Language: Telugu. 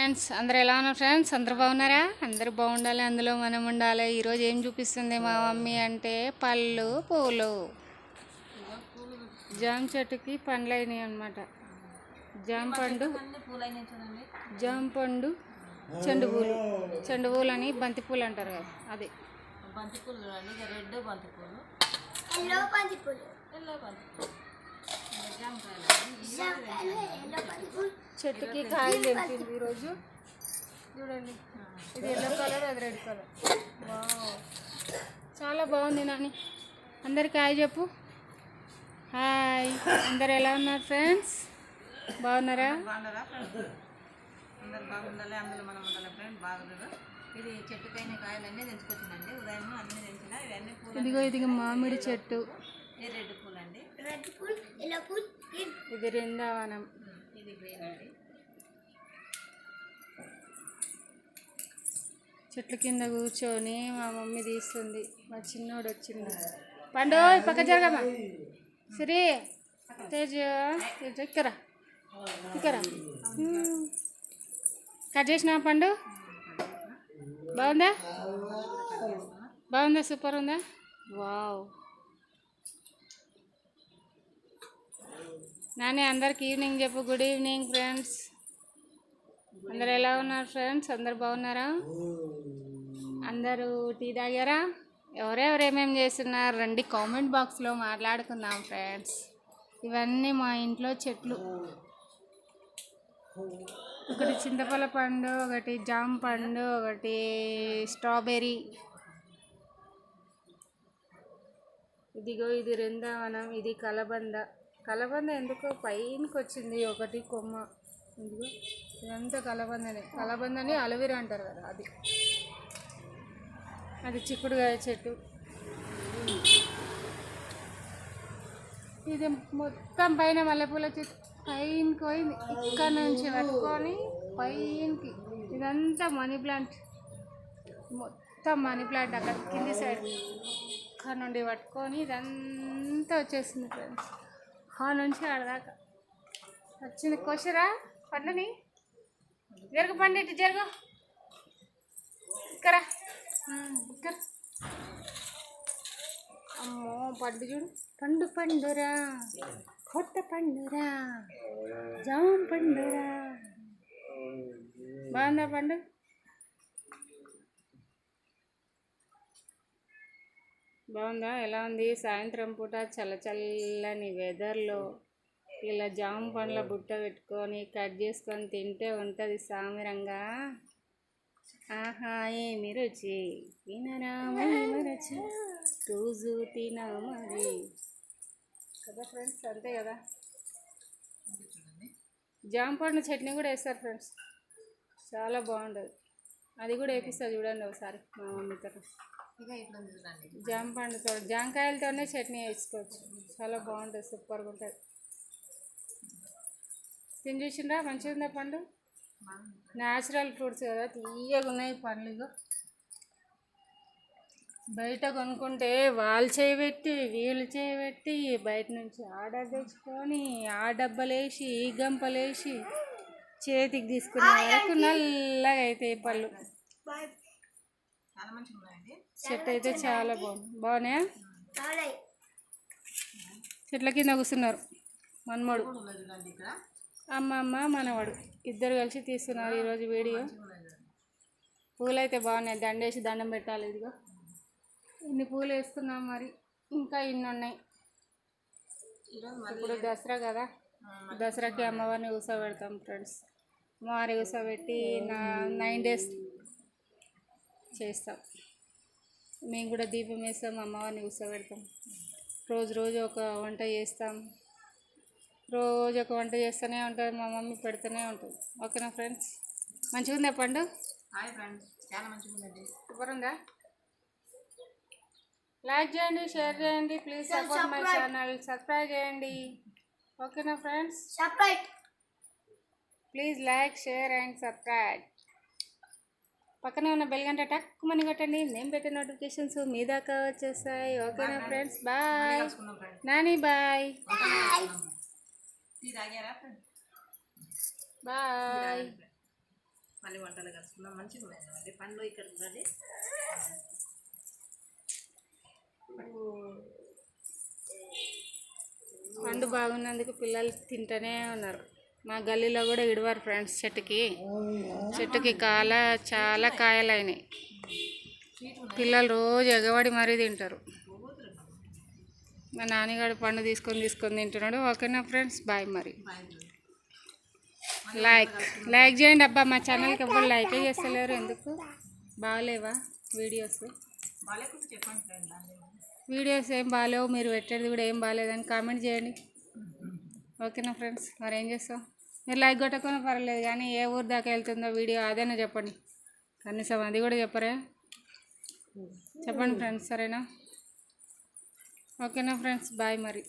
ఫ్రెండ్స్ అందరూ ఎలా ఉన్నారు ఫ్రెండ్స్? అందరూ బాగున్నారా? అందరూ బాగుండాలి, అందులో మనం ఉండాలి. ఈరోజు ఏం చూపిస్తుంది మా మమ్మీ అంటే పళ్ళు పూలు. జామ చెట్టుకి పండ్లు అయినాయి అనమాట. జామ పండు, చెండు పూలు. చెండు పూలు అని బంతి పూలు అంటారు కదా, అది బంతి పూలు. రెడ్ బంతి పూలు, ఎల్లో బంతి పూలు, చెట్టుకి కాయలు తెంపింది ఈరోజు. చూడండి, ఇది ఎల్లో కలర్, అది రెడ్ కలర్. వావ్, చాలా బాగుంది నాని. అందరికి హాయ్ చెప్పు. హాయ్, అందరు ఎలా ఉన్నారు ఫ్రెండ్స్? బాగున్నారా? అందరు బాగుండాలి, అందులో మనం ఉండాలి ఫ్రెండ్. బాగున్నారు. ఇది చెట్టుకైన కాయలన్నీ తెంచుకొచ్చిందండి ఉదయం, అన్నీ తెంచిన. ఇవన్నీ పూలు. ఇదిగో ఇది మామిడి చెట్టు. ఇది రెడ్ పూలు అండి. రెడ్ పూల్, ఎల్లో పూల్, ఇది బృందావనం. ఇది గ్రీన్ అండి. చెట్ల కింద కూర్చొని మా మమ్మీ తీస్తుంది. మా చిన్నోడు వచ్చింది. పండు పక్క జరగమ్మా. సరే తేజ, ఇక్కడ ఇక్కడ కట్ చేసిన పండు. బాగుందా? బాగుందా? సూపర్ ఉందా? వావ్. నాని అందరికి ఈవినింగ్ చెప్పు. Good evening friends. అందరు ఎలా ఉన్నారు ఫ్రెండ్స్? అందరు బాగున్నారా? అందరూ టీ తాగారా? ఎవరెవరు ఏమేమి చేస్తున్నారు రండి కామెంట్ బాక్స్లో మాట్లాడుకుందాం ఫ్రెండ్స్. ఇవన్నీ మా ఇంట్లో చెట్లు. ఒకటి చింతపల పండు, ఒకటి జామ పండు, ఒకటి స్ట్రాబెర్రీ. ఇదిగో ఇది బృందావనం, ఇది కలబంద. కలబంద ఎందుకో పైనకి వచ్చింది ఒకటి కొమ్మ. ఇదిగో ఇదంతా కలబందని అలవీరా అంటారు కదా, అది. అది చిక్కుడుకాయ చెట్టు. ఇది మొత్తం పైన మల్లెపూల చెట్టు పైనకి పోయింది. ఇక్కడ నుంచి పట్టుకొని పైనకి ఇదంతా మనీ ప్లాంట్. మొత్తం మనీ ప్లాంట్ అక్కడ కింది సైడ్. ఇక్కడ నుండి పట్టుకొని ఇదంతా వచ్చేసింది ఫ్రెండ్స్. ఆ నుంచి ఆడదాకా వచ్చింది. కోసరా పండుని. జరుగు పండు, ఇటు జరుగు. ఇక్కడ ఇక్కడ. అమ్మో పండు చూడు. పండురా, కొత్త పండురా, జామ పండురా. బాగుందా పండు? బాగుందా? ఎలా ఉంది? సాయంత్రం పూట చల్లని వెదర్లో ఇలా జామ పండ్ల బుట్ట పెట్టుకొని కట్ చేసుకొని తింటే ఉంటుంది సామిరంగా. ఆహా ఏమి రుచి, తినరామేమి రుచి, రోజు తినమది కదా ఫ్రెండ్స్. అంతే కదా. జామ పండు చట్నీ కూడా వేస్తారు ఫ్రెండ్స్, చాలా బాగుంటుంది. అది కూడా వేపిస్తా చూడండి ఒకసారి మా మమ్మీతో. జామ పండుతో, జామకాయలతోనే చట్నీ వేసుకోవచ్చు. చాలా బాగుంటుంది, సూపర్గా ఉంటుంది. తిని చూసిండ్రా? మంచిగా ఉందా పండు? న్యాచురల్ ఫ్రూట్స్ కదా, తీయగా ఉన్నాయి పండ్లు. ఇగో బయట కొనుక్కుంటే వాళ్ళు చేయబెట్టి వీళ్ళు చేయబెట్టి బయట నుంచి ఆర్డర్ తెచ్చుకొని ఆ డబ్బలేసి ఈ గంపలేసి చేతికి తీసుకునే వరకు నల్లగా అవుతాయి పళ్ళు. చెట్టు అయితే చాలా బాగున్నాయా? చెట్ల కింద కూర్చున్నారు మనమడు, అమ్మమ్మ మనవాడు ఇద్దరు కలిసి తీస్తున్నారు ఈరోజు వీడియో. పూలు అయితే బాగున్నాయి, దండేసి దండం పెట్టాలి. ఇదిగో ఇన్ని పూలు వేసుకున్నాం, మరి ఇంకా ఇన్ని ఉన్నాయి. ఇప్పుడు దసరా కదా, దసరాకి అమ్మవారిని కూర్చోబెడతాం ఫ్రెండ్స్. అమ్మవారి కూర్చోబెట్టి 9 days చేస్తాం. మేము కూడా దీపం వేస్తాం, అమ్మవారిని కూర్చోబెడతాం. రోజు ఒక వంట చేస్తాం. రోజు ఒక వంట చేస్తూనే ఉంటుంది మా మమ్మీ, పెడుతూనే ఉంటుంది. ఓకేనా ఫ్రెండ్స్? మంచిగా ఉందా పండు? హాయ్ ఫ్రెండ్స్, చాలా మంచిగా ఉందండి. సూపర్ ఉందా? లైక్ చేయండి, షేర్ చేయండి, please support my channel, subscribe చేయండి. ఓకేనా friends? Please like, share and subscribe. పక్కనే ఉన్న బెల్ గంట టక్కుమని కొట్టండి, నేను పెట్టే నోటిఫికేషన్స్ మీ దాకా వచ్చేస్తాయి. ఓకేనా friends? Bye Nani, bye bye. మళ్ళీ వంటలు కలుసుకుందాం. మంచిగా ఉన్నాయండి పండ్లు ఇక్కడ చూడండి. పండు బాగున్నందుకు పిల్లలు తింటూనే ఉన్నారు. మా గల్లీలో కూడా ఇడవారు ఫ్రెండ్స్. చెట్టుకి చాలా కాయలు అయినాయి. పిల్లలు రోజు ఎగబడి మరీ తింటారు. మా నాన్నగాడు పండు తీసుకొని తింటున్నాడు. ఓకేనా ఫ్రెండ్స్, బాయ్. మరి లైక్ చేయండి అబ్బా. మా ఛానల్కి ఎప్పుడు లైకే చేస్తలేరు, ఎందుకు? బాగలేవా వీడియోస్? బాగాలేకుండా చెప్పండి ఫ్రెండ్. వీడియోస్ ఏం బాగాలేవు, మీరు పెట్టేది కూడా ఏం బాగాలేదని కామెంట్ చేయండి. ఓకేనా ఫ్రెండ్స్, మరి ఏం చేస్తాం? మీరు లైక్ కొట్టకుండా పర్లేదు, కానీ ఏ ఊరు దాకా వెళ్తుందో వీడియో అదేనా చెప్పండి. కనీసం అది కూడా చెప్పరే? చెప్పండి ఫ్రెండ్స్, సరేనా? ఓకేనా ఫ్రెండ్స్, బాయ్ మరి.